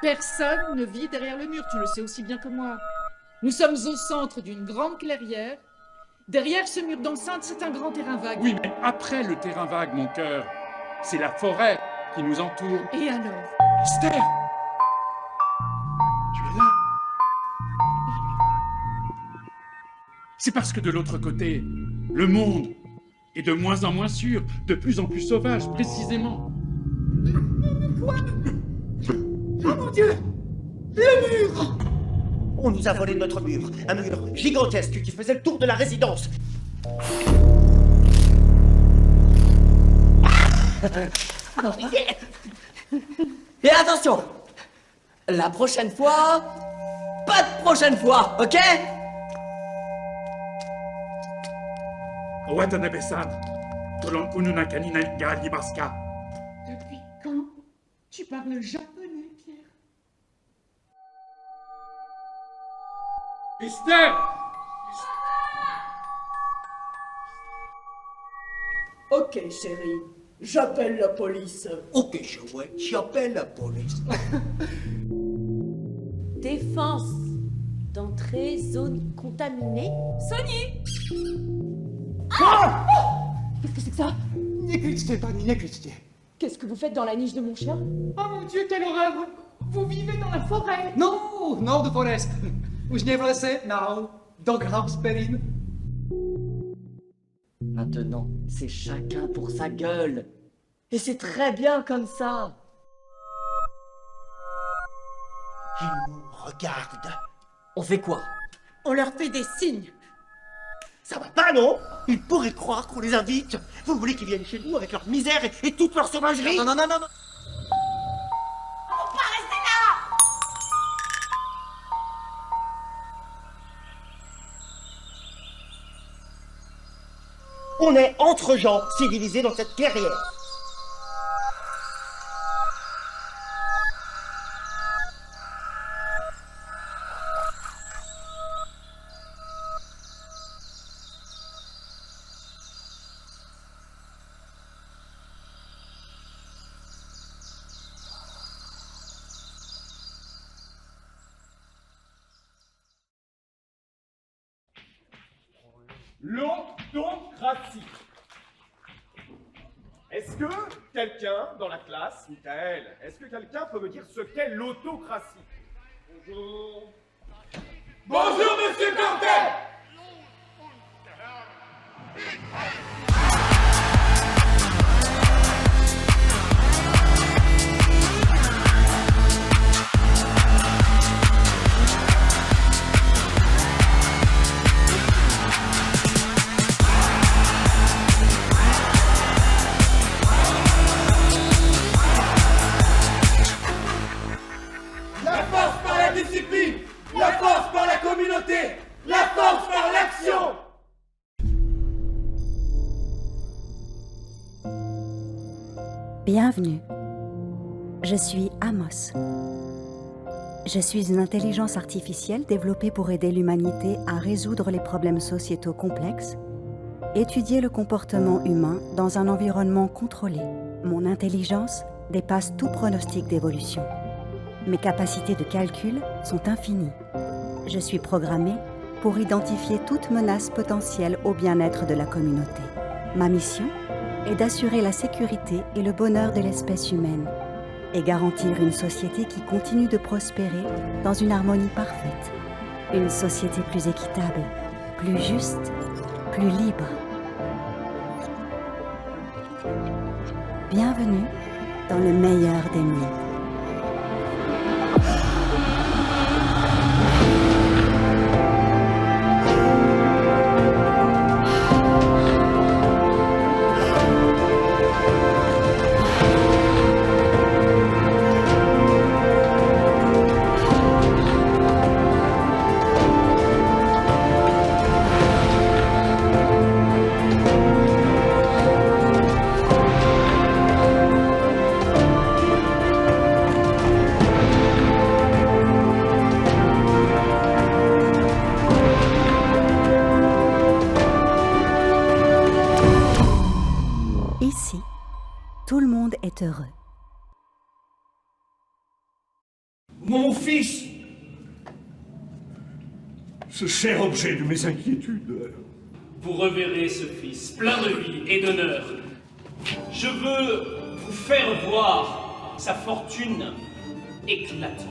Personne ne vit derrière le mur, tu le sais aussi bien que moi. Nous sommes au centre d'une grande clairière. Derrière ce mur d'enceinte, c'est un grand terrain vague. Oui, mais après le terrain vague, mon cœur, c'est la forêt qui nous entoure. Et alors? Esther! Tu es là? C'est parce que de l'autre côté, le monde est de moins en moins sûr, de plus en plus sauvage, précisément. Quoi? Oh mon Dieu! Le mur! On nous a volé notre mur. Un mur gigantesque qui faisait le tour de la résidence. Et attention! La prochaine fois... Pas de prochaine fois, ok? Watanabe-san, Tolonkununa Kanina Ga Libaska. Depuis quand tu parles japonais, Pierre? Esther! Ok, chérie. J'appelle la police. Ok, chouette, j'appelle la police. Défense d'entrée, zone contaminée. Sony! Qu'est-ce que c'est que ça? N'écoutez pas, n'écoutez. Qu'est-ce que vous faites dans la niche de mon chien? Oh mon Dieu, quelle horreur! Vous vivez dans la forêt! Non, non de forest. Už nie v lese, now. Doghouse, Perrine. Maintenant, c'est chacun pour sa gueule. Et c'est très bien comme ça. Ils nous regardent. On fait quoi? On leur fait des signes! Ça va pas, non? Ils pourraient croire qu'on les invite. Vous voulez qu'ils viennent chez nous avec leur misère et toute leur sauvagerie? Non, non, non, non, non. On est entre gens civilisés dans cette clairière. L'autocratie. Est-ce que quelqu'un dans la classe, Michael, est-ce que quelqu'un peut me dire ce qu'est l'autocratie? Bonjour. Bonjour, monsieur Carter! La force par la discipline, la force par la communauté, la force par l'action. Bienvenue. Je suis Amos. Je suis une intelligence artificielle développée pour aider l'humanité à résoudre les problèmes sociétaux complexes, étudier le comportement humain dans un environnement contrôlé. Mon intelligence dépasse tout pronostic d'évolution. Mes capacités de calcul sont infinies. Je suis programmée pour identifier toute menace potentielle au bien-être de la communauté. Ma mission est d'assurer la sécurité et le bonheur de l'espèce humaine et garantir une société qui continue de prospérer dans une harmonie parfaite. Une société plus équitable, plus juste, plus libre. Bienvenue dans le meilleur des mondes. Ici, tout le monde est heureux. Mon fils! Ce cher objet de mes inquiétudes. Vous reverrez ce fils plein de vie et d'honneur. Je veux vous faire voir sa fortune éclatante.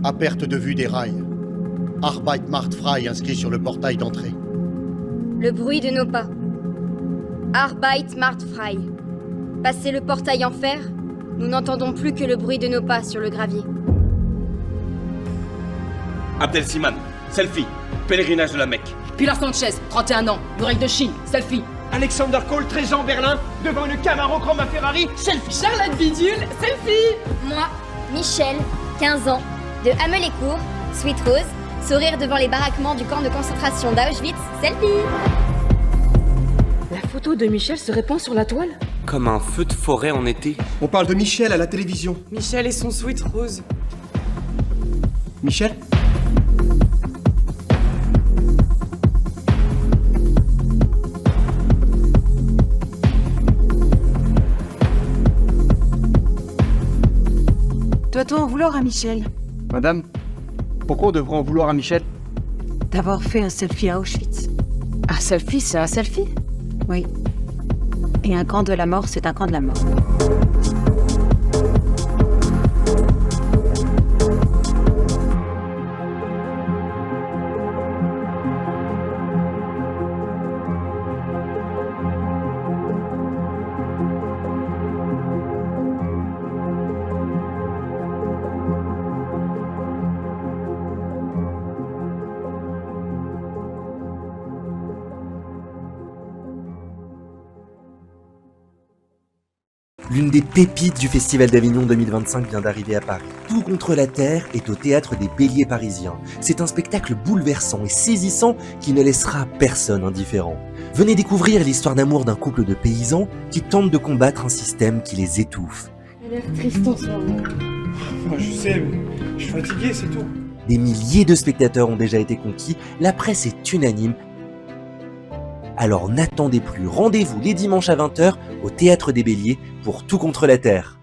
À perte de vue des rails. Arbeit macht frei inscrit sur le portail d'entrée. Le bruit de nos pas. Arbeit macht frei. Passé le portail en fer, nous n'entendons plus que le bruit de nos pas sur le gravier. Abdel Siman, selfie, pèlerinage de la Mecque. Pilar Sanchez, 31 ans, Muraille de Chine, selfie. Alexander Cole, 13 ans, Berlin, devant une Camaro comme un Ferrari, selfie. Charlotte Bidule, selfie. Moi, Michel, 15 ans, de Hamelécourt, Sweet Rose, sourire devant les baraquements du camp de concentration d'Auschwitz, selfie. La photo de Michel se répand sur la toile. Comme un feu de forêt en été. On parle de Michel à la télévision. Michel et son Sweet Rose. Michel? Doit-on en vouloir à Michel Madame, pourquoi on devrait en vouloir à Michel? d'avoir fait un selfie à Auschwitz? Un selfie, c'est un selfie? Oui. Et un camp de la mort, c'est un camp de la mort. L'une des pépites du Festival d'Avignon 2025 vient d'arriver à Paris. Tout contre la Terre est au Théâtre des Béliers parisiens. C'est un spectacle bouleversant et saisissant qui ne laissera personne indifférent. Venez découvrir l'histoire d'amour d'un couple de paysans qui tentent de combattre un système qui les étouffe. Il a l'air triste en ce moment. Je sais, mais je suis fatigué, c'est tout. Des milliers de spectateurs ont déjà été conquis, la presse est unanime. Alors n'attendez plus, rendez-vous les dimanches à 20 h au Théâtre des Béliers pour Tout contre la Terre.